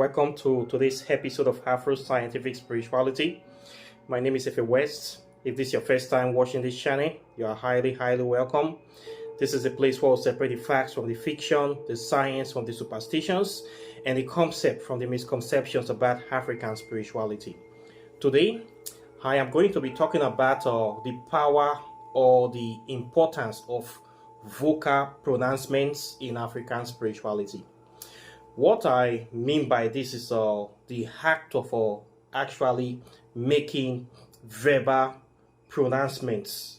Welcome to today's episode of Afro Scientific Spirituality. My name is Efe West. If this is your first time watching this channel, you are highly welcome. This is a place where we'll separate the facts from the fiction, the science from the superstitions, and the concept from the misconceptions about African spirituality. Today, I am going to be talking about the power or the importance of vocal pronouncements in African spirituality. What I mean by this is the act of actually making verbal pronouncements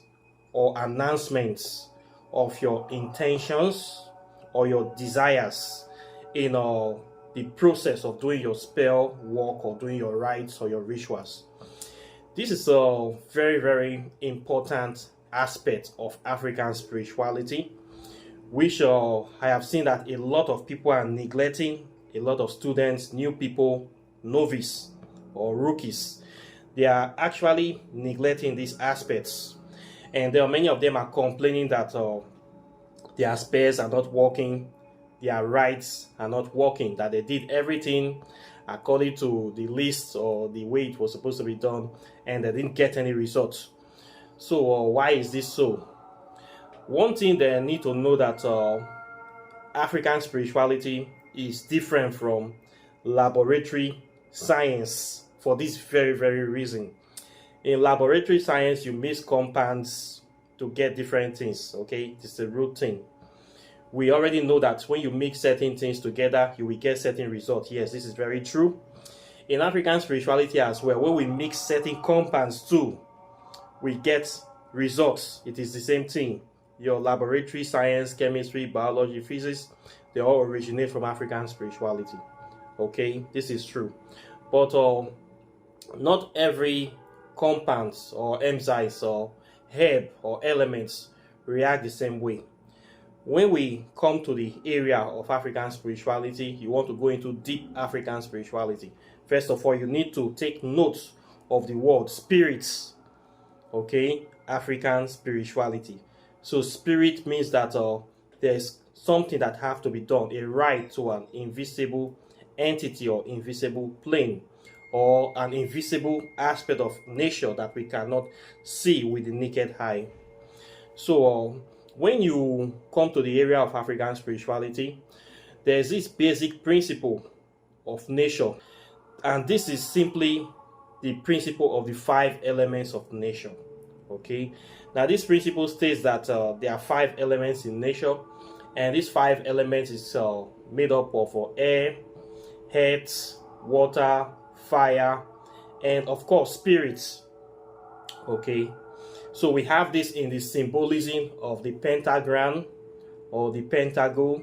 or announcements of your intentions or your desires in the process of doing your spell work or doing your rites or your rituals. This is a very important aspect of African spirituality, which I have seen that a lot of people are neglecting. A lot of students, new people, novice or rookies, they are actually neglecting these aspects, and there are many of them are complaining that their spells are not working, their rites are not working, that they did everything according to the list or the way it was supposed to be done, and they didn't get any results. So why is this so? One thing they need to know that African spirituality is different from laboratory science for this very reason. In laboratory science, you mix compounds to get different things, okay? It's a routine. We already know that when you mix certain things together, you will get certain results. Yes, this is very true. In African spirituality as well, when we mix certain compounds too, we get results. It is the same thing. Your laboratory science, chemistry, biology, physics, they all originate from African spirituality. Okay, this is true. But not every compounds or enzymes or herb or elements react the same way. When we come to the area of African spirituality, you want to go into deep African spirituality. First of all, you need to take note of the word spirits. Okay, African spirituality. So spirit means that there's something that have to be done, a right to an invisible entity or invisible plane or an invisible aspect of nature that we cannot see with the naked eye. So when you come to the area of African spirituality, there's this basic principle of nature, and this is simply the principle of the 5 elements of nature. Okay, now this principle states that there are 5 elements in nature, and these 5 elements is made up of air, earth, water, fire, and of course spirits. Okay, so we have this in the symbolism of the pentagram or the pentacle,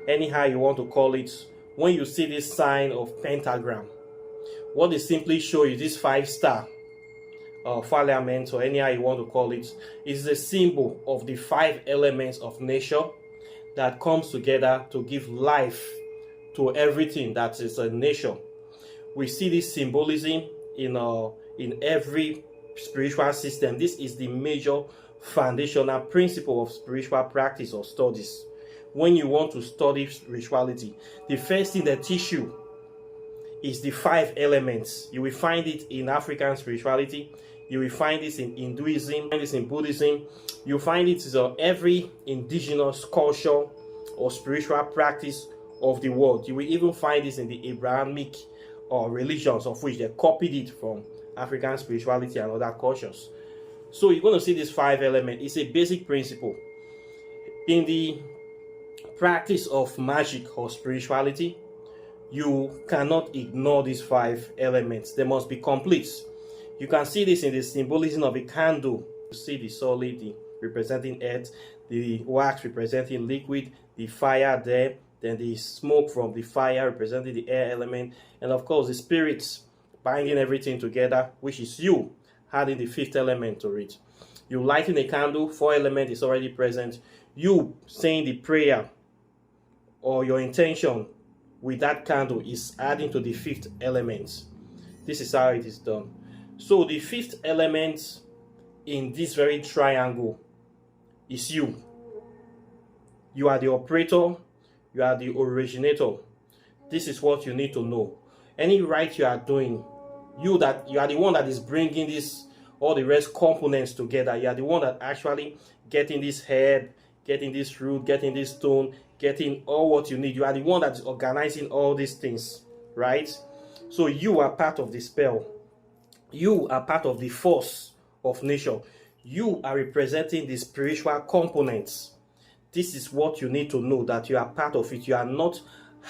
anyhow you want to call it. When you see this sign of pentagram, what they simply show you, this 5-star filament or anyhow you want to call it, is a symbol of the 5 elements of nature that comes together to give life to everything that is a nature. We see this symbolism in every spiritual system. This is the major foundational principle of spiritual practice or studies. When you want to study spirituality, the first thing they teach you is the 5 elements. You will find it in African spirituality, you will find this in Hinduism, you find this in Buddhism, you find it in every indigenous culture or spiritual practice of the world. You will even find this in the Abrahamic religions, of which they copied it from African spirituality and other cultures. So you're going to see this 5 elements. It's a basic principle. In the practice of magic or spirituality, you cannot ignore these 5 elements. They must be complete. You can see this in the symbolism of a candle. You see the solid representing earth, the wax representing liquid, the fire there, then the smoke from the fire representing the air element, and of course the spirits binding everything together, which is you adding the 5th element to it. You lighting a candle, 4 element is already present. You saying the prayer or your intention with that candle is adding to the 5th element. This is how it is done. So the 5th element in this very triangle is you. You are the operator, you are the originator. This is what you need to know. Any rite you are doing, you are the one that is bringing this all the rest components together. You are the one that actually getting this herb, getting this root, getting this stone, getting all what you need. You are the one that is organizing all these things, right? So you are part of the spell. You are part of the force of nature. You are representing the spiritual components. This is what you need to know, that you are part of it. You are not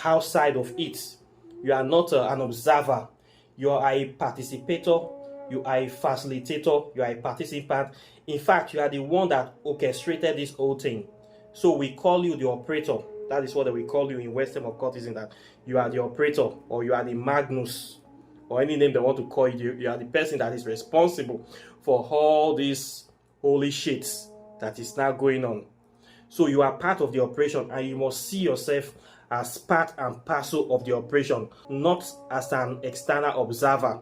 outside of it. You are not an observer. You are a participator. You are a facilitator. You are a participant. In fact, you are the one that orchestrated this whole thing. So we call you the operator. That is what we call you in Western occultism, that you are the operator, or you are the Magnus, or any name they want to call you. You are the person that is responsible for all these holy shits that is now going on. So you are part of the operation, and you must see yourself as part and parcel of the operation, not as an external observer.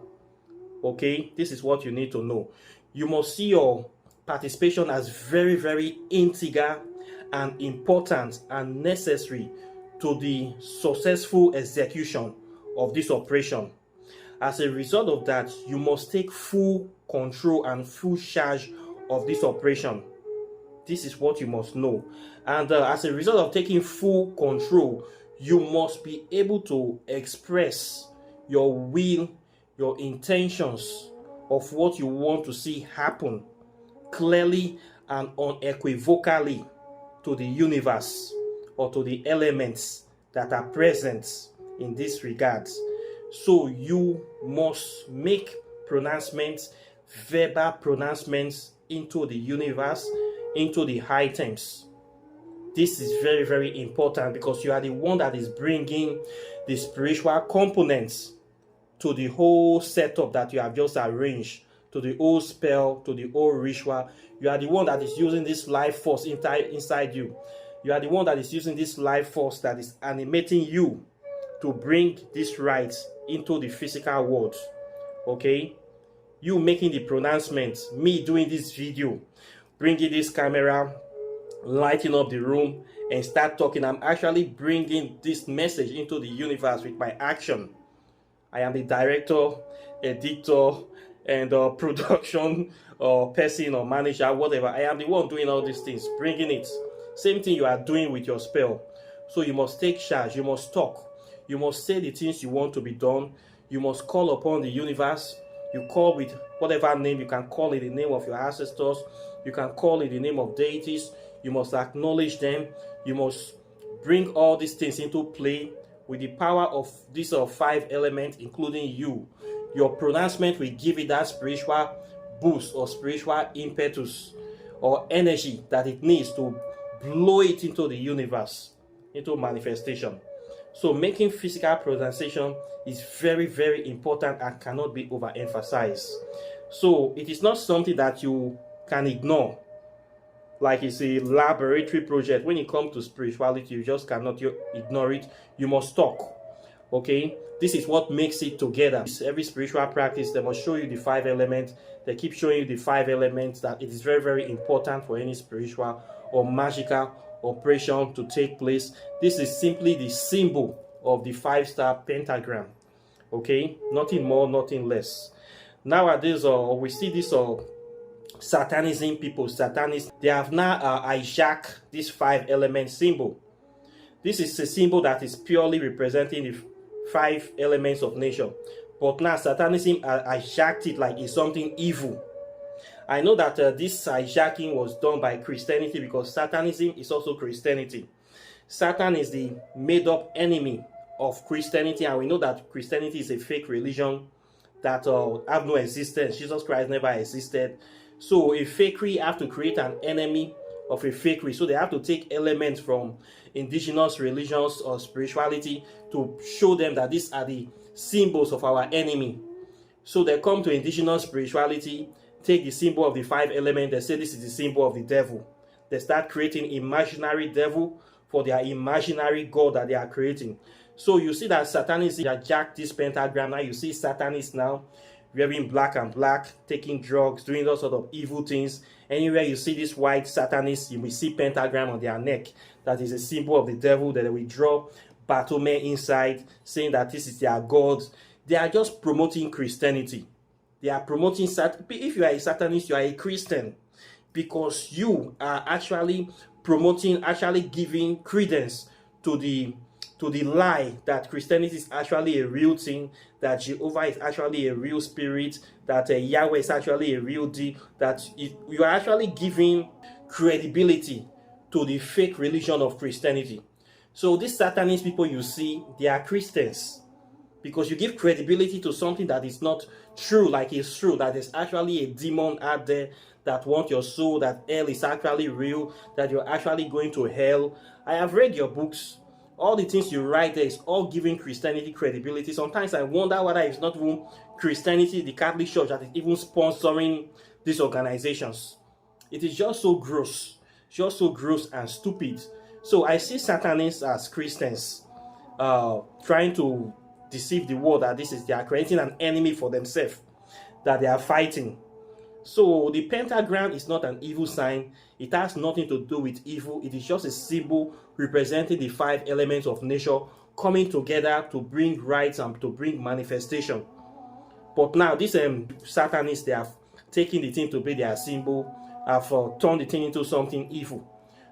Okay, this is what you need to know. You must see your participation as very, very integral and important and necessary to the successful execution of this operation. As a result of that, you must take full control and full charge of this operation. This is what you must know. And as a result of taking full control, you must be able to express your will, your intentions of what you want to see happen clearly and unequivocally to the universe or to the elements that are present in this regard. So you must make pronouncements, verbal pronouncements into the universe, into the items. This is very, very important, because you are the one that is bringing the spiritual components to the whole setup that you have just arranged, to the whole spell, to the whole ritual. You are the one that is using this life force inside you. You are the one that is using this life force that is animating you to bring this right into the physical world. Okay? You making the pronouncement, me doing this video, bringing this camera, lighting up the room, and start talking. I'm actually bringing this message into the universe with my action. I am the director, editor, and production or person or manager, whatever. I am the one doing all these things, bringing it. Same thing you are doing with your spell. So you must take charge. You must talk. You must say the things you want to be done. You must call upon the universe. You call with whatever name. You can call it the name of your ancestors. You can call it the name of deities. You must acknowledge them. You must bring all these things into play with the power of these 5 elements, including you. Your pronouncement will give it that spiritual boost or spiritual impetus or energy that it needs to blow it into the universe, into manifestation. So making physical pronunciation is very, very important and cannot be overemphasized. So it is not something that you can ignore. Like it's a laboratory project. When it comes to spirituality, you just cannot ignore it. You must talk. Okay? This is what makes it together. Every spiritual practice, they must show you the 5 elements. They keep showing you the 5 elements, that it is very, very important for any spiritual or magical operation to take place. This is simply the symbol of the 5-star pentagram. Okay? Nothing more, nothing less. Nowadays, we see this Satanism people, Satanists, they have now hijacked this 5-element symbol. This is a symbol that is purely representing the 5 elements of nature. But now Satanism hijacked it like it's something evil. I know that this hijacking was done by Christianity, because Satanism is also Christianity. Satan is the made-up enemy of Christianity, and we know that Christianity is a fake religion that have no existence. Jesus Christ never existed. So a fakery have to create an enemy of a fakery. So they have to take elements from indigenous religions or spirituality to show them that these are the symbols of our enemy. So they come to indigenous spirituality, take the symbol of the 5 elements, they say this is the symbol of the devil. They start creating imaginary devil for their imaginary God that they are creating. So you see that Satanists hijacked this pentagram. Now you see Satanists now wearing black and black, taking drugs, doing all sort of evil things. Anywhere you see this white Satanists, you will see pentagram on their neck. That is a symbol of the devil, that they will draw Batome inside, saying that this is their God. They are just promoting Christianity. They are promoting if you are a Satanist, you are a Christian, because you are actually promoting, actually giving credence to the lie that Christianity is actually a real thing, that Jehovah is actually a real spirit, that Yahweh is actually a real deal, that you are actually giving credibility to the fake religion of Christianity. So these Satanist people you see, they are Christians, because you give credibility to something that is not true, like it's true, that there's actually a demon out there that wants your soul, that hell is actually real, that you're actually going to hell. I have read your books. All the things you write there is all giving Christianity credibility. Sometimes I wonder whether it's not even Christianity, the Catholic Church, that is even sponsoring these organizations. It is just so gross, and stupid. So I see Satanists as Christians trying to deceive the world that they are creating an enemy for themselves, that they are fighting. So the pentagram is not an evil sign. It has nothing to do with evil. It is just a symbol representing the 5 elements of nature coming together to bring rights and to bring manifestation. But now these Satanists, they have taken the thing to be their symbol, have turned the thing into something evil.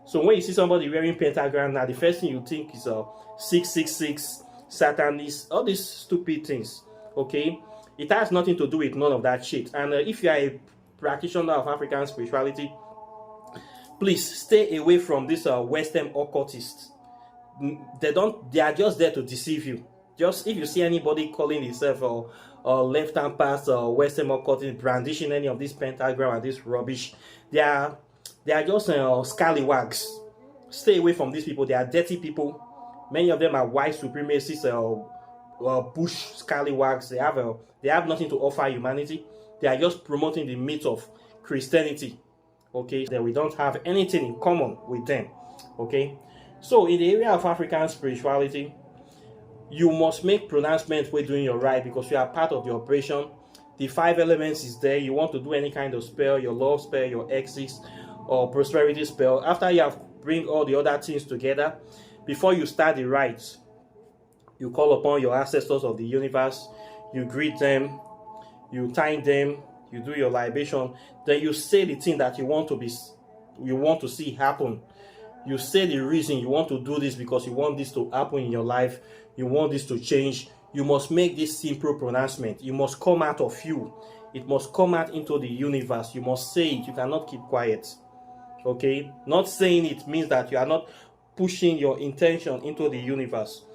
So when you see somebody wearing pentagram, now the first thing you think is 666, Satanist, all these stupid things. Okay, it has nothing to do with none of that shit. And if you are a practitioner of African spirituality, please stay away from this Western occultists. They are just there to deceive you. Just if you see anybody calling himself left-hand pass or Western occultist, brandishing any of this pentagram and this rubbish, they are just scallywags. Stay away from these people. They are dirty people. Many of them are white supremacists, bush scallywags. They have nothing to offer humanity. They are just promoting the myth of Christianity. Okay, that we don't have anything in common with them. Okay, so in the area of African spirituality, you must make pronouncements when doing your right, because you are part of the operation. The 5 elements is there. You want to do any kind of spell, your love spell, your exit or prosperity spell. After you have bring all the other things together, before you start the rites, you call upon your ancestors of the universe, you greet them, you thank them, you do your libation, then you say the thing that you want to see happen. You say the reason you want to do this, because you want this to happen in your life, you want this to change. You must make this simple pronouncement. You must come out of you. It must come out into the universe. You must say it. You cannot keep quiet. Okay? Not saying it means that you are not pushing your intention into the universe.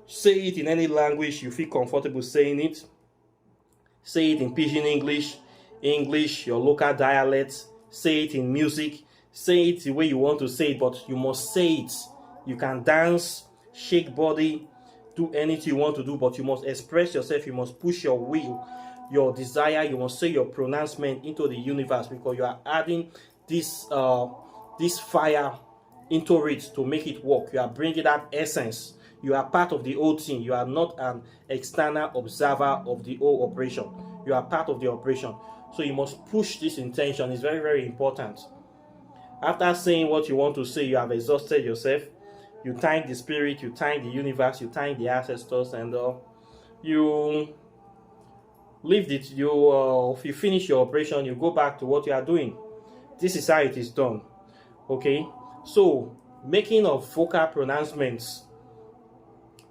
Say it in any language you feel comfortable saying it. Say it in Pidgin English, your local dialect. Say it in music. Say it the way you want to say it, but you must say it. You can dance, shake body, do anything you want to do, but you must express yourself. You must push your will, your desire. You must say your pronouncement into the universe, because you are adding this fire into it to make it work. You are bringing that essence. You are part of the whole thing. You are not an external observer of the whole operation. You are part of the operation. So you must push this intention. It's very, very important. After saying what you want to say, you have exhausted yourself. You thank the spirit, you thank the universe, you thank the ancestors, and you leave it. If you finish your operation, you go back to what you are doing. This is how it is done. Okay, so making of vocal pronouncements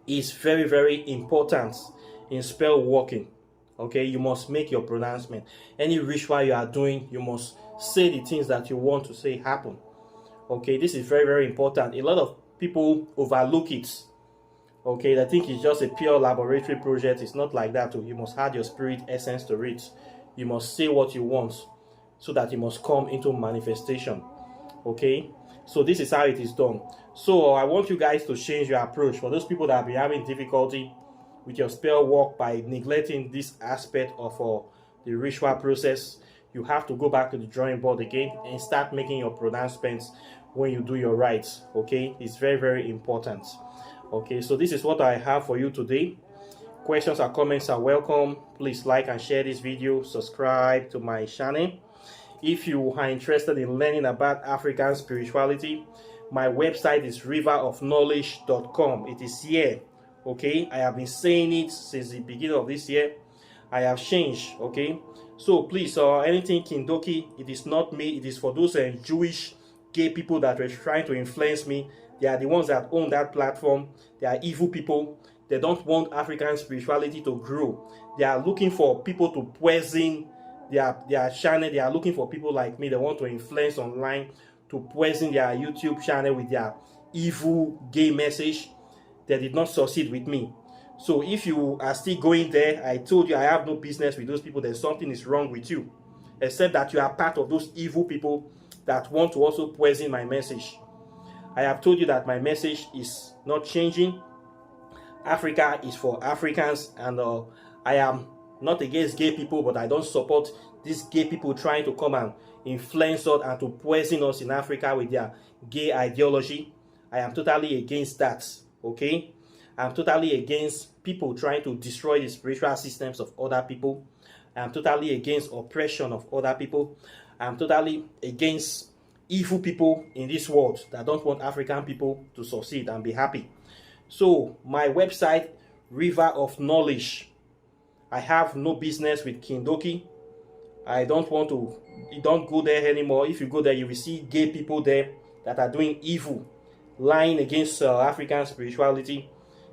is very, very important in spell working. Okay, you must make your pronouncement. Any ritual you are doing, you must say the things that you want to say happen. Okay, this is very, very important. A lot of people overlook it. Okay, they think it's just a pure laboratory project. It's not like that. You must add your spirit essence to it. You must say what you want, so that it must come into manifestation. Okay, so this is how it is done. So I want you guys to change your approach. For those people that have been having difficulty with your spell work by neglecting this aspect of the ritual process, you have to go back to the drawing board again and start making your pronouncements when you do your rites. Okay, it's very, very important. Okay, so this is what I have for you today. Questions or comments are welcome. Please like and share this video. Subscribe to my channel. If you are interested in learning about African spirituality, My website is riverofknowledge.com. It is here. Okay, I have been saying it since the beginning of this year. I have changed. Okay, so please, anything Kindoki, it is not me. It is for those Jewish gay people that were trying to influence me. They are the ones that own that platform. They are evil people. They don't want African spirituality to grow. They are looking for people to poison their channel. They are looking for people like me. They want to influence online to poison their YouTube channel with their evil gay message. They did not succeed with me. So if you are still going there, I told you I have no business with those people. There's something is wrong with you, except that you are part of those evil people that want to also poison my message. I have told you that my message is not changing. Africa is for Africans, and I am not against gay people, but I don't support these gay people trying to come and influence us and to poison us in Africa with their gay ideology. I am totally against that. Okay, I'm totally against people trying to destroy the spiritual systems of other people. I'm totally against oppression of other people. I'm totally against evil people in this world that don't want African people to succeed and be happy. So my website, River of Knowledge. I have no business with Kindoki. I don't want to. You don't go there anymore. If you go there, you will see gay people there that are doing evil, lying against African spirituality.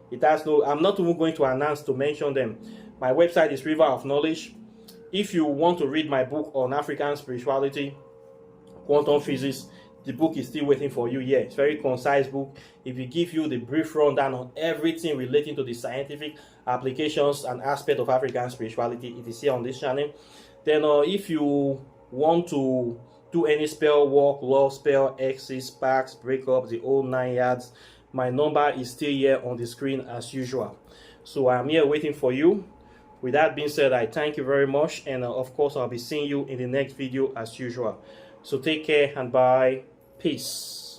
It has no. I'm not even going to announce to mention them. My website is River of Knowledge. If you want to read my book on African spirituality, quantum physics, the book is still waiting for you. Yeah, it's a very concise book. It will give you the brief rundown on everything relating to the scientific applications and aspect of African spirituality. It is here on this channel. Then if you want to do any spell work, love spell, exes, sparks, breakups, the whole 9 yards, my number is still here on the screen as usual. So I'm here waiting for you. With that being said, I thank you very much, and of course I'll be seeing you in the next video as usual. So take care and bye. Peace.